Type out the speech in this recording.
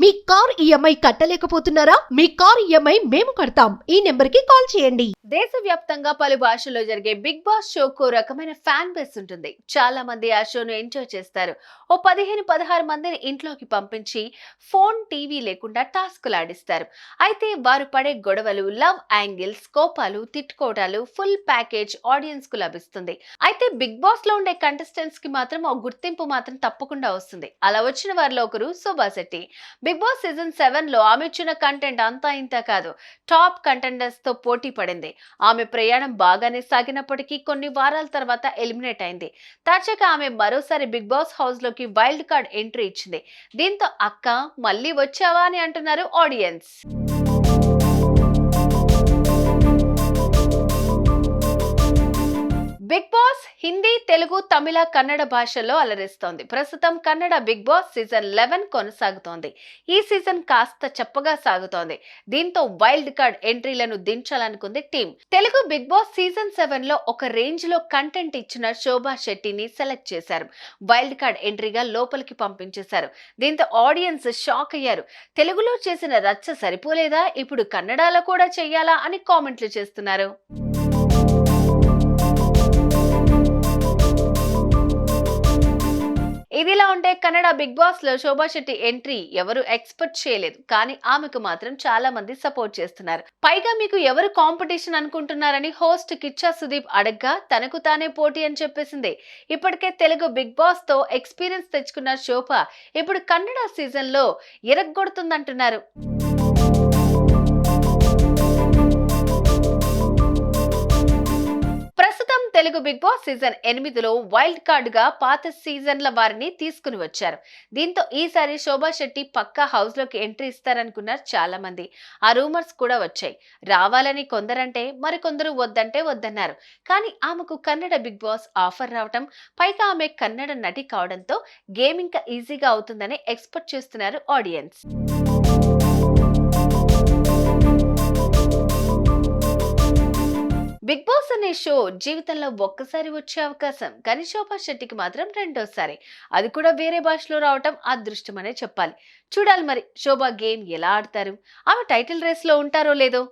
మీ car EMI కట్టలేకపోతున్నారా? మీ car EMI మేము కడతాం. ఈ నెంబర్కి కాల్ చేయండి. దేశవ్యాప్తంగా పలు భాషల్లో జరిగే బిగ్ బాస్ షోకు రకమైన ఫ్యాన్ బేస్ ఉంటుంది. చాలా మంది ఆ షోను ఎంజాయ్ చేస్తారు. ఓ 15-16 మందిని ఇంట్లోకి పంపించి ఫోన్, టీవీ లేకుండా టాస్కులు ఆడిస్తారు. అయితే వారు పడే గొడవలు, లవ్ యాంగిల్స్, కోపాలు, తిట్టుకోవడాలు ఫుల్ ప్యాకేజ్ ఆడియన్స్ కు లభిస్తుంది. అయితే బిగ్ బాస్ లో ఉండే కంటెస్టెంట్స్ కి మాత్రం ఓ గుర్తింపు మాత్రం తప్పకుండా వస్తుంది. అలా వచ్చిన వారిలో ఒకరు Shobha Shetty. Big Boss season 7 లో ఆమె ఇచ్చిన కంటెంట్ అంతా ఇంత కాదు. టాప్ కంటెండర్స్ తో పోటీ పడింది. ఆమె ప్రయాణం బాగానే సాగినప్పటికీ కొన్ని వారాల తర్వాత ఎలిమినేట్ అయింది. తాజాగా ఆమె మరోసారి బిగ్ బాస్ హౌస్ లోకి వైల్డ్ కార్డ్ ఎంట్రీ ఇచ్చింది. దీంతో అక్క మళ్ళీ వచ్చావా అని అంటున్నారు audience. Bigg Boss Hindi, Telugu, Tamil, Kannada భాషల్లో అలరిస్తోంది. ప్రస్తుతం కన్నడ బిగ్ బాస్ సీజన్ 11 కొనసాగుతోంది. ఈ సీజన్ కాస్త చప్పగా సాగుతోంది. దీంతో వైల్డ్ కార్డ్ ఎంట్రీలను దించాలనుకుంది team. Telugu Bigg Boss season 7 లో ఒక రేంజ్ లో కంటెంట్ ఇచ్చిన శోభా శెట్టిని సెలెక్ట్ చేశారు. వైల్డ్ కార్డ్ ఎంట్రీగా లోపలికి పంపించేశారు. దీంతో ఆడియన్స్ షాక్ అయ్యారు. తెలుగులో చేసిన రచ్చ సరిపోలేదా, ఇప్పుడు కన్నడలో కూడా చెయ్యాలా అని కామెంట్లు చేస్తున్నారు. ఇదిలా ఉంటే కన్నడ బిగ్ బాస్ లో శోభా శెట్టి ఎంట్రీ ఎవరు ఎక్స్పెక్ట్ చేయలేదు. కానీ ఆమెకు మాత్రం చాలా మంది సపోర్ట్ చేస్తున్నారు. పైగా మీకు ఎవరు కాంపిటీషన్ అనుకుంటున్నారని హోస్ట్ కిచ్చా సుదీప్ అడగ్గా తనకు తానే పోటీ అని చెప్పేసింది. ఇప్పటికే తెలుగు బిగ్ బాస్ తో ఎక్స్పీరియన్స్ తెచ్చుకున్న శోభ ఇప్పుడు కన్నడ సీజన్ లో ఇరగ్గొడుతుందంటున్నారు. తెలుగు బిగ్ బాస్ సీజన్ 8లో వైల్డ్ కార్డ్ గా పాత సీజన్ల వారిని తీసుకుని వచ్చారు. దీంతో ఈసారి శోభా శెట్టి పక్కా హౌస్ లోకి ఎంట్రీ ఇస్తారనుకున్నారు చాలా మంది. ఆ రూమర్స్ కూడా వచ్చాయి. రావాలని కొందరంటే మరికొందరు వద్దంటే వద్దన్నారు. కానీ ఆమెకు కన్నడ బిగ్ బాస్ ఆఫర్ రావటం, పైగా ఆమె కన్నడ నటి కావడంతో గేమ్ ఇంకా ఈజీగా అవుతుందని ఎక్స్పెక్ట్ చేస్తున్నారు ఆడియన్స్. బిగ్ బాస్ అనే షో జీవితంలో ఒక్కసారి వచ్చే అవకాశం, కానీ శోభా శెట్టికి మాత్రం రెండోసారి. అది కూడా వేరే భాషలో రావటం అదృష్టమనే చెప్పాలి. చూడాలి మరి శోభా గేమ్ ఎలా ఆడతారు, ఆమె టైటిల్ రేస్ లో ఉంటారో లేదో.